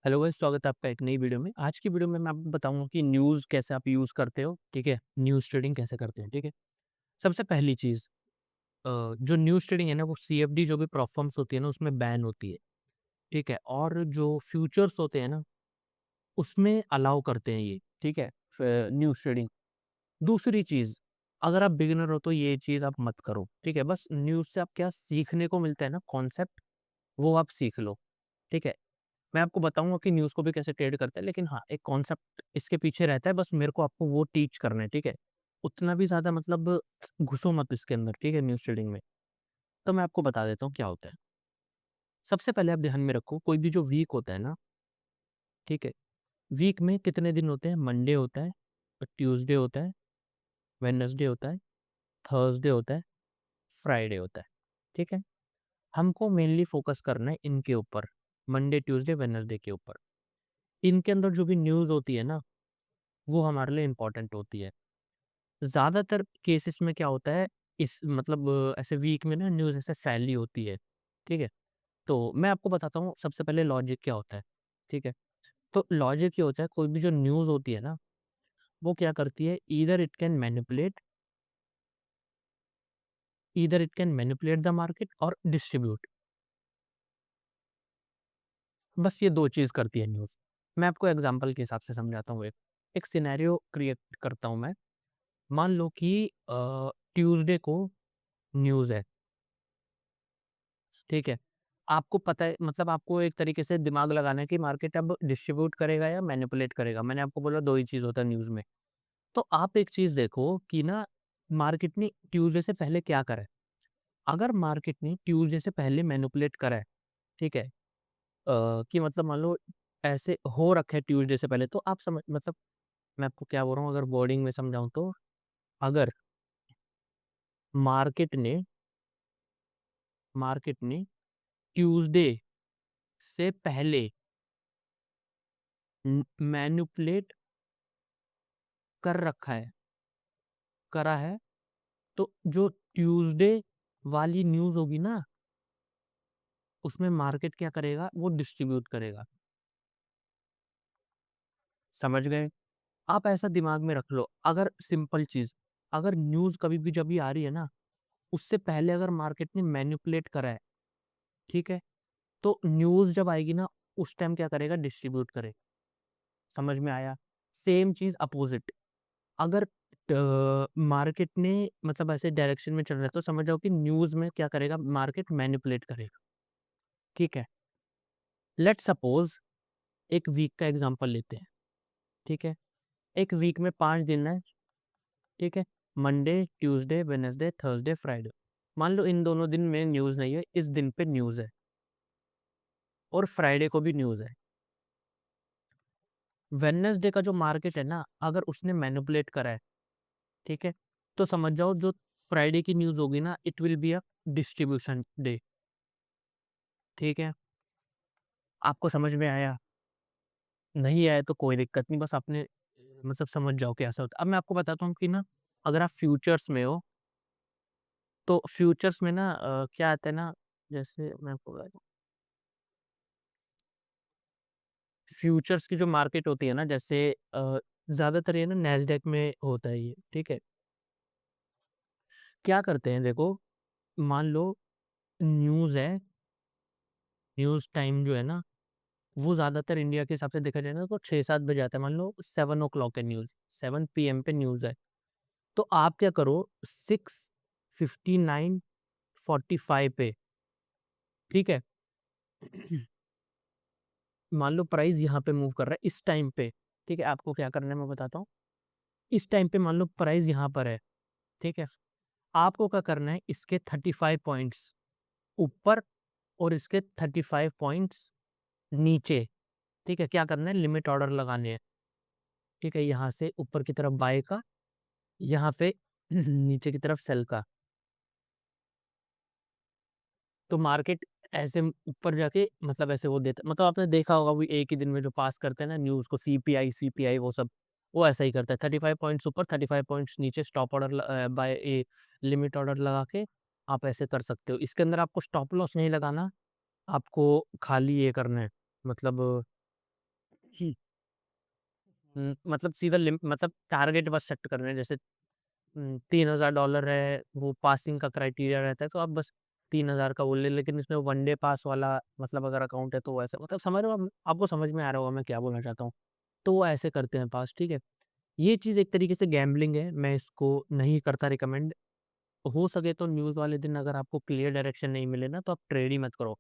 Hello guys, स्वागत है आपका एक नई वीडियो में। आज की वीडियो में मैं आपको बताऊंगा कि न्यूज़ कैसे आप यूज़ करते हो, ठीक है? न्यूज़ ट्रेडिंग कैसे करते हैं, ठीक है? सबसे पहली चीज़, जो न्यूज़ ट्रेडिंग है ना, वो सीएफडी जो भी प्लेटफॉर्म्स होती है ना, उसमें बैन होती है, ठीक है? और जो फ्यूचर्स होते हैं ना, उसमें अलाउ करते हैं ये, ठीक है? News trading. दूसरी चीज़, अगर आप बिगिनर हो तो ये चीज़ आप मत करो, ठीक है? बस न्यूज़ से आप क्या सीखने को मिलता है ना कॉन्सेप्ट, वो आप सीख लो, ठीक है? मैं आपको बताऊँगा कि न्यूज़ को भी कैसे ट्रेड करते हैं, लेकिन हाँ, एक कॉन्सेप्ट इसके पीछे रहता है, बस मेरे को आपको वो टीच करना है, ठीक है? उतना भी ज़्यादा मतलब घुसो मत इसके अंदर, ठीक है, न्यूज़ ट्रेडिंग में। तो मैं आपको बता देता हूँ क्या होता है। सबसे पहले आप ध्यान में रखो, कोई भी जो वीक होता है ना, ठीक है? वीक में कितने दिन होते हैं? मंडे होता है, ट्यूसडे होता है, वेडनेसडे होता है, थर्सडे होता है, फ्राइडे होता है, ठीक है? हमको मेनली फ़ोकस करना है इनके ऊपर, मंडे, ट्यूसडे, वेडनेसडे के ऊपर। इनके अंदर जो भी न्यूज़ होती है ना, वो हमारे लिए इम्पोर्टेंट होती है। ज़्यादातर केसेस में क्या होता है, इस मतलब ऐसे वीक में ना न्यूज़ ऐसे फैली होती है, ठीक है? तो मैं आपको बताता हूँ सबसे पहले लॉजिक क्या होता है, ठीक है? तो लॉजिक ये होता है, कोई भी जो न्यूज़ होती है ना, वो क्या करती है, either it can manipulate the market और डिस्ट्रीब्यूट। बस ये 2 चीज़ करती है न्यूज़। मैं आपको एग्ज़ाम्पल के हिसाब से समझाता हूँ एक सिनेरियो क्रिएट करता हूँ मैं। मान लो कि ट्यूसडे को न्यूज़ है, ठीक है? आपको पता है, मतलब आपको एक तरीके से दिमाग लगाना है कि मार्केट अब डिस्ट्रीब्यूट करेगा या मैनिपुलेट करेगा। मैंने आपको बोला 2 ही चीज़ होता है न्यूज़ में। तो आप एक चीज़ देखो कि ना, मार्केट ने ट्यूसडे से पहले क्या करा है? अगर मार्केट ने ट्यूसडे से पहले मैनिपुलेट करा है, ठीक है? कि मतलब मान लो ऐसे हो रखा है ट्यूसडे से पहले, तो आप समझ मतलब मैं आपको क्या बोल रहा हूँ, अगर वर्डिंग में समझाऊँ तो, अगर मार्केट ने मार्केट ने ट्यूसडे से पहले मैनिपुलेट कर रखा है करा है, तो जो ट्यूसडे वाली न्यूज़ होगी ना, उसमें मार्केट क्या करेगा, वो डिस्ट्रीब्यूट करेगा। समझ गए? आप ऐसा दिमाग में रख लो, अगर सिंपल चीज़, अगर न्यूज़ कभी भी जब भी आ रही है ना, उससे पहले अगर मार्केट ने मैनिपुलेट करा है, ठीक है? तो न्यूज़ जब आएगी ना, उस टाइम क्या करेगा, डिस्ट्रीब्यूट करेगा। समझ में आया? सेम चीज़ अपोज़िट, अगर मार्केट ने मतलब ऐसे डायरेक्शन में चल रहा है, तो समझ जाओ कि न्यूज़ में क्या करेगा, मार्केट मैनिपुलेट करेगा, ठीक है? लेट्स सपोज़ एक वीक का एग्ज़ाम्पल लेते हैं, ठीक है? एक वीक में 5 दिन है, ठीक है? Monday, Tuesday, Wednesday, Thursday, Friday. मान लो इन दोनों दिन में न्यूज़ नहीं है, इस दिन पे न्यूज़ है और फ्राइडे को भी न्यूज़ है। वेडनेसडे का जो मार्केट है ना, अगर उसने मैनिपुलेट करा है, ठीक है? तो समझ जाओ जो फ्राइडे की न्यूज़ होगी ना, it will be a distribution day, ठीक है? आपको समझ में आया? नहीं आया तो कोई दिक्कत नहीं, बस आपने मतलब समझ जाओ कि ऐसा होता है। अब मैं आपको बताता हूँ कि ना, अगर आप फ्यूचर्स में हो, तो फ्यूचर्स में ना क्या आता है ना, जैसे मैं आपको बताता हूँ, फ्यूचर्स की जो मार्केट होती है ना, जैसे ज़्यादातर ये ना नैस्डैक में होता है ये, ठीक है? क्या करते हैं देखो, मान लो न्यूज़ है, न्यूज़ टाइम जो है ना, वो ज़्यादातर इंडिया के हिसाब से देखा जाए ना, तो 6-7 बजे आता है। मान लो 7 ओ क्लॉक है न्यूज़, 7 पीएम पे न्यूज़ है। तो आप क्या करो, 6:59, 45 पे, ठीक है? मान लो प्राइस यहाँ पे मूव कर रहा है इस टाइम पे, ठीक है? आपको क्या करना है मैं बताता हूँ। इस टाइम पे मान लो प्राइस यहाँ पर है, ठीक है? आपको क्या करना है, इसके 35 पॉइंट्स ऊपर और इसके 35 पॉइंट्स नीचे, ठीक है? क्या करना है, लिमिट ऑर्डर लगाने हैं, ठीक है? यहाँ से ऊपर की तरफ बाय का, यहाँ पे नीचे की तरफ सेल का। तो मार्केट ऐसे ऊपर जाके मतलब ऐसे वो देता, मतलब आपने देखा होगा वो एक ही दिन में जो पास करते हैं ना न्यूज़ को, सीपीआई वो सब, वो ऐसा ही करता है। 35 पॉइंट्स ऊपर, 35 पॉइंट्स नीचे, stop order by a limit order लगा के आप ऐसे कर सकते हो। इसके अंदर आपको स्टॉप लॉस नहीं लगाना, आपको खाली ये करना है, मतलब मतलब सीधा मतलब टारगेट बस सेट करना है, जैसे $3000 है, वो पासिंग का क्राइटेरिया रहता है, तो आप बस 3000 का बोल लेकिन इसमें वन डे पास वाला मतलब अगर अकाउंट है तो वो ऐसा मतलब समझ रहे हो आप? आपको समझ में आ रहा होगा मैं क्या बोलना चाहता हूँ। तो वो ऐसे करते हैं पास, ठीक है? ये चीज़ एक तरीके से गैम्बलिंग है, मैं इसको नहीं करता रिकमेंड। हो सके तो न्यूज़ वाले दिन अगर आपको क्लियर डायरेक्शन नहीं मिले ना, तो आप ट्रेड ही मत करो।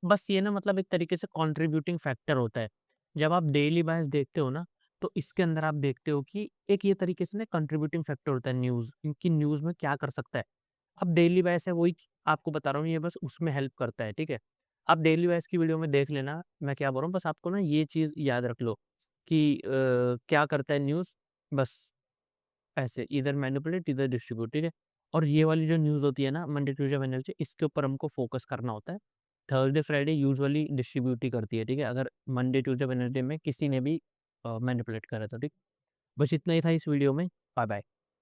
बस ये ना मतलब एक तरीके से कंट्रीब्यूटिंग फैक्टर होता है। जब आप डेली बायस देखते हो ना, तो इसके अंदर आप देखते हो कि एक ये तरीके से ना कंट्रीब्यूटिंग फैक्टर होता है न्यूज़, कि न्यूज़ में क्या कर सकता है। अब डेली बायस है वही आपको बता रहा हूँ, ये बस उसमें हेल्प करता है, ठीक है? आप डेली बायस की वीडियो में देख लेना, मैं क्या बोल रहा हूँ, बस आपको ना ये चीज़ याद रख लो कि क्या करता है न्यूज़, बस ऐसे इधर मैनिपुलेट इधर डिस्ट्रीब्यूट, ठीक है? और ये वाली जो न्यूज़ होती है ना मंडे, ट्यूसडे, वेडनेसडे इसके ऊपर हमको फ़ोकस करना होता है। थर्सडे, फ्राइडे यूजुअली डिस्ट्रीब्यूट ही करती है, ठीक है? अगर मंडे, ट्यूसडे, वेडनेसडे में किसी ने भी मैनिपुलेट करा तो, ठीक? बस इतना ही था इस वीडियो में। Bye bye.